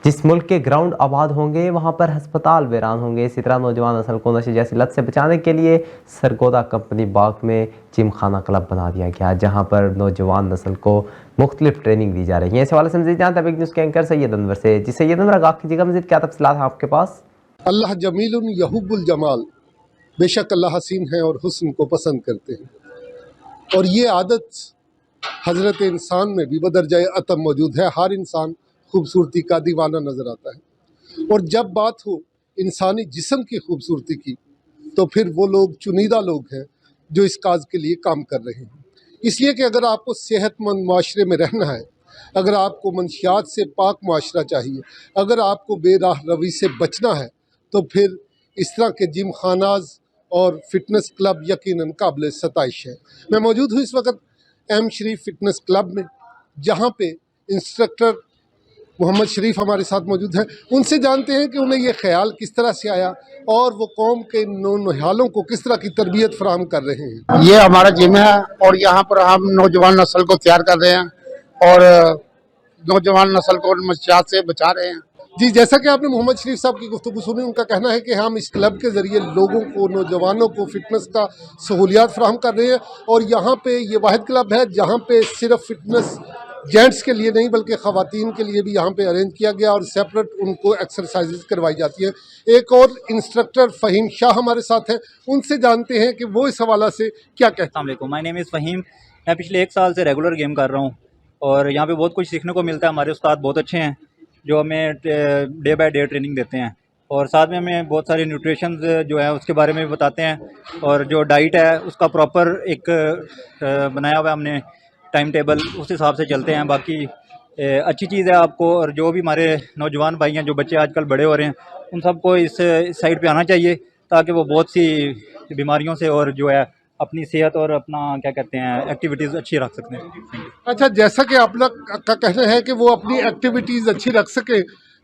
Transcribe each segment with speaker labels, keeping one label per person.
Speaker 1: جس ملک کے گراؤنڈ آباد ہوں گے وہاں پر ہسپتال ویران ہوں گے. اسی طرح نوجوان نسل کو نشے جیسی لت سے بچانے کے لیے سرگودا کمپنی باغ میں جم خانہ کلب بنا دیا گیا جہاں پر نوجوان نسل کو مختلف ٹریننگ دی جا رہی ہے. اس حوالے سے مزید جانتے ہیں نیوز کے اینکر سید انور سے. جی سید انور آگاہ کیجیے گا, مزید کیا تفصیلات ہیں آپ کے پاس؟
Speaker 2: اللہ جمیل یحب الجمال، بے شک اللہ حسین ہے اور حسن کو پسند کرتے ہیں، اور یہ عادت حضرت انسان میں بھی بدرجہ عطم موجود ہے. ہر انسان خوبصورتی کا دیوانہ نظر آتا ہے، اور جب بات ہو انسانی جسم کی خوبصورتی کی تو پھر وہ لوگ چنیدہ لوگ ہیں جو اس کاز کے لیے کام کر رہے ہیں. اس لیے کہ اگر آپ کو صحت مند معاشرے میں رہنا ہے، اگر آپ کو منشیات سے پاک معاشرہ چاہیے، اگر آپ کو بے راہ روی سے بچنا ہے، تو پھر اس طرح کے جم خاناز اور فٹنس کلب یقیناً قابل ستائش ہے. میں موجود ہوں اس وقت ایم شریف فٹنس کلب میں، جہاں پہ انسٹرکٹر محمد شریف ہمارے ساتھ موجود ہیں. ان سے جانتے ہیں کہ انہیں یہ خیال کس طرح سے آیا اور وہ قوم کے نونہالوں کو کس طرح کی تربیت فراہم کر رہے ہیں.
Speaker 3: یہ ہمارا جم ہے اور یہاں پر ہم نوجوان نسل کو تیار کر رہے ہیں اور نوجوان نسل کو منشیات سے بچا رہے ہیں.
Speaker 2: جی، جیسا کہ آپ نے محمد شریف صاحب کی گفتگو سنی، ان کا کہنا ہے کہ ہم اس کلب کے ذریعے لوگوں کو، نوجوانوں کو فٹنس کا سہولیات فراہم کر رہے ہیں، اور یہاں پہ یہ واحد کلب ہے جہاں پہ صرف فٹنس جینٹس کے لیے نہیں بلکہ خواتین کے لیے بھی یہاں پہ ارینج کیا گیا اور سیپریٹ ان کو ایکسرسائزز کروائی جاتی ہیں. ایک اور انسٹرکٹر فہیم شاہ ہمارے ساتھ ہیں، ان سے جانتے ہیں کہ وہ اس حوالہ سے کیا کہتے ہیں.
Speaker 4: السلام علیکم، مائی نیم از فہیم. میں پچھلے 1 سال سے ریگولر گیم کر رہا ہوں اور یہاں پہ بہت کچھ سیکھنے کو ملتا ہے. ہمارے استاد بہت اچھے ہیں جو ہمیں ڈے بائی ڈے ٹریننگ دیتے ہیں، اور ساتھ میں ہمیں بہت ساری نیوٹریشنز جو ہے اس کے بارے میں بھی بتاتے ہیں، اور جو ڈائٹ ہے اس کا پراپر ایک بنایا ہوا ہے ہم نے ٹائم ٹیبل، اس حساب سے چلتے ہیں. باقی اچھی چیز ہے آپ کو، اور جو بھی ہمارے نوجوان بھائی ہیں، جو بچے آج کل بڑے ہو رہے ہیں، ان سب کو اس سائڈ پہ آنا چاہیے تاکہ وہ بہت سی بیماریوں سے اور جو ہے اپنی صحت اور اپنا کیا کہتے ہیں ایکٹیویٹیز اچھی رکھ سکتے ہیں.
Speaker 2: اچھا، جیسا کہ آپ لوگ کا کہنا ہے کہ وہ اپنی ایکٹیویٹیز اچھی رکھ سکیں،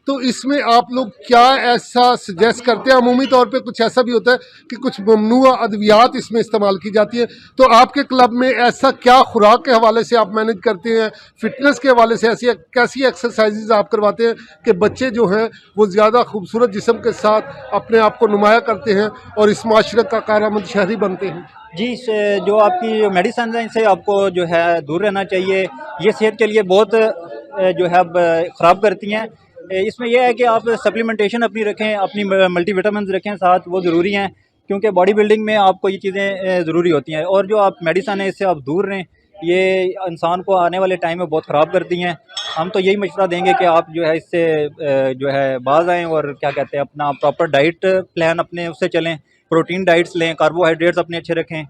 Speaker 2: تو اس میں آپ لوگ کیا ایسا سجیسٹ کرتے ہیں؟ عمومی طور پہ کچھ ایسا بھی ہوتا ہے کہ کچھ ممنوع ادویات اس میں استعمال کی جاتی ہیں، تو آپ کے کلب میں ایسا کیا خوراک کے حوالے سے آپ مینج کرتے ہیں، فٹنس کے حوالے سے ایسی کیسی ایکسرسائزز آپ کرواتے ہیں کہ بچے جو ہیں وہ زیادہ خوبصورت جسم کے ساتھ اپنے آپ کو نمایاں کرتے ہیں اور اس معاشرے کا کارآمد شہری بنتے ہیں؟
Speaker 4: جی، جو آپ کی میڈیسنز ہیں ان سے آپ کو جو ہے دور رہنا چاہیے. یہ صحت کے لیے بہت جو ہے خراب کرتی ہیں. اس میں یہ ہے کہ آپ سپلیمنٹیشن اپنی رکھیں، اپنی ملٹی وٹامنز رکھیں ساتھ، وہ ضروری ہیں کیونکہ باڈی بلڈنگ میں آپ کو یہ چیزیں ضروری ہوتی ہیں. اور جو آپ میڈیسن ہے اس سے آپ دور رہیں، یہ انسان کو آنے والے ٹائم میں بہت خراب کرتی ہیں. ہم تو یہی مشورہ دیں گے کہ آپ جو ہے اس سے جو ہے باز آئیں اور کیا کہتے ہیں اپنا پراپر ڈائٹ پلان اپنے اس سے چلیں، پروٹین ڈائٹس لیں، کاربوہائیڈریٹس اپنے اچھے رکھیں،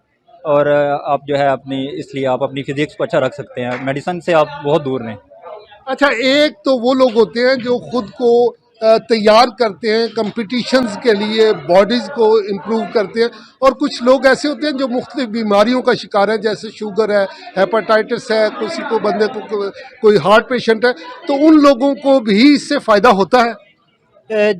Speaker 4: اور آپ جو ہے اپنی اس لیے آپ اپنی فزکس کو اچھا رکھ سکتے ہیں. میڈیسن سے آپ بہت دور رہیں.
Speaker 2: اچھا، ایک تو وہ لوگ ہوتے ہیں جو خود کو تیار کرتے ہیں کمپٹیشنز کے لیے، باڈیز کو امپروو کرتے ہیں، اور کچھ لوگ ایسے ہوتے ہیں جو مختلف بیماریوں کا شکار ہے، جیسے شوگر ہے، ہیپاٹائٹس ہے، کسی کو بندے کو کوئی ہارٹ پیشنٹ ہے، تو ان لوگوں کو بھی اس سے فائدہ ہوتا ہے؟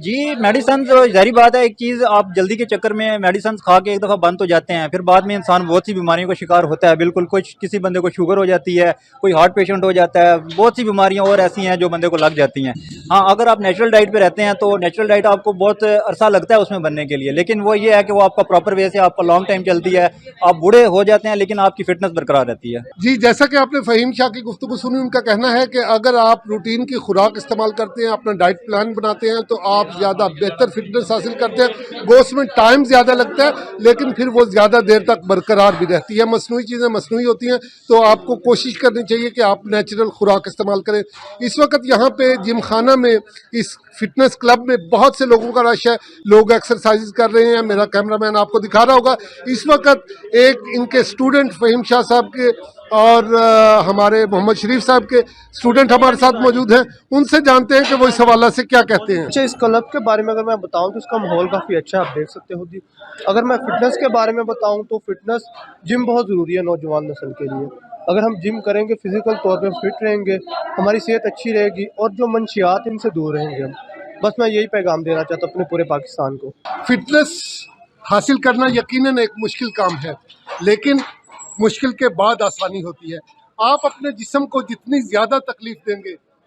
Speaker 4: جی، میڈیسنز ظاہری بات ہے، ایک چیز آپ جلدی کے چکر میں میڈیسنز کھا کے ایک دفعہ بند ہو جاتے ہیں، پھر بعد میں انسان بہت سی بیماریوں کا شکار ہوتا ہے. بالکل کسی بندے کو شوگر ہو جاتی ہے، کوئی ہارٹ پیشنٹ ہو جاتا ہے، بہت سی بیماریاں اور ایسی ہیں جو بندے کو لگ جاتی ہیں. ہاں، اگر آپ نیچرل ڈائٹ پہ رہتے ہیں تو نیچرل ڈائٹ آپ کو بہت عرصہ لگتا ہے اس میں بننے کے لیے، لیکن وہ یہ ہے کہ وہ آپ کا پراپر وے سے آپ کا لانگ ٹائم چلتی ہے. آپ بوڑھے ہو جاتے ہیں لیکن آپ کی فٹنس برقرار رہتی ہے.
Speaker 2: جی، جیسا کہ آپ نے فہیم شاہ کی گفتگو سنی، ان کا کہنا ہے کہ اگر آپ روٹین کی خوراک استعمال کرتے ہیں، اپنا ڈائٹ پلان بناتے ہیں، تو آپ زیادہ بہتر فٹنس حاصل کرتے ہیں. وہ اس میں ٹائم زیادہ لگتا ہے لیکن پھر وہ زیادہ دیر تک برقرار بھی رہتی ہے. مصنوعی چیزیں مصنوعی ہوتی ہیں، تو آپ کو کوشش کرنی چاہیے کہ آپ نیچرل خوراک استعمال کریں. اس وقت یہاں پہ جم خانہ میں، اس فٹنس کلب میں بہت سے لوگوں کا رش ہے، لوگ ایکسرسائز کر رہے ہیں. میرا کیمرہ مین آپ کو دکھا رہا ہوگا اس وقت ایک ان کے اسٹوڈنٹ فہیم شاہ صاحب کے اور ہمارے محمد شریف صاحب کے اسٹوڈنٹ ہمارے ساتھ موجود ہیں. ان سے جانتے ہیں کہ وہ اس حوالہ سے کیا کہتے ہیں.
Speaker 5: اچھا، اس کلب کے بارے میں اگر میں بتاؤں تو اس کا ماحول کافی اچھا ہے، آپ دیکھ سکتے ہو جی. اگر میں فٹنس کے بارے میں بتاؤں تو فٹنس جم بہت ضروری ہے نوجوان نسل کے لیے. اگر ہم جم کریں گے، فزیکل طور پہ فٹ رہیں گے، ہماری صحت اچھی رہے گی اور جو منشیات ان سے دور رہیں گے ہم. بس میں یہی پیغام دینا چاہتا ہوں اپنے پورے پاکستان کو.
Speaker 2: فٹنس حاصل کرنا یقیناً ایک مشکل کام ہے، لیکن مشکل کے بعد آسانی ہوتی ہے. آپ اپنے جسم کو جتنی زیادہ تکلیف دیں گے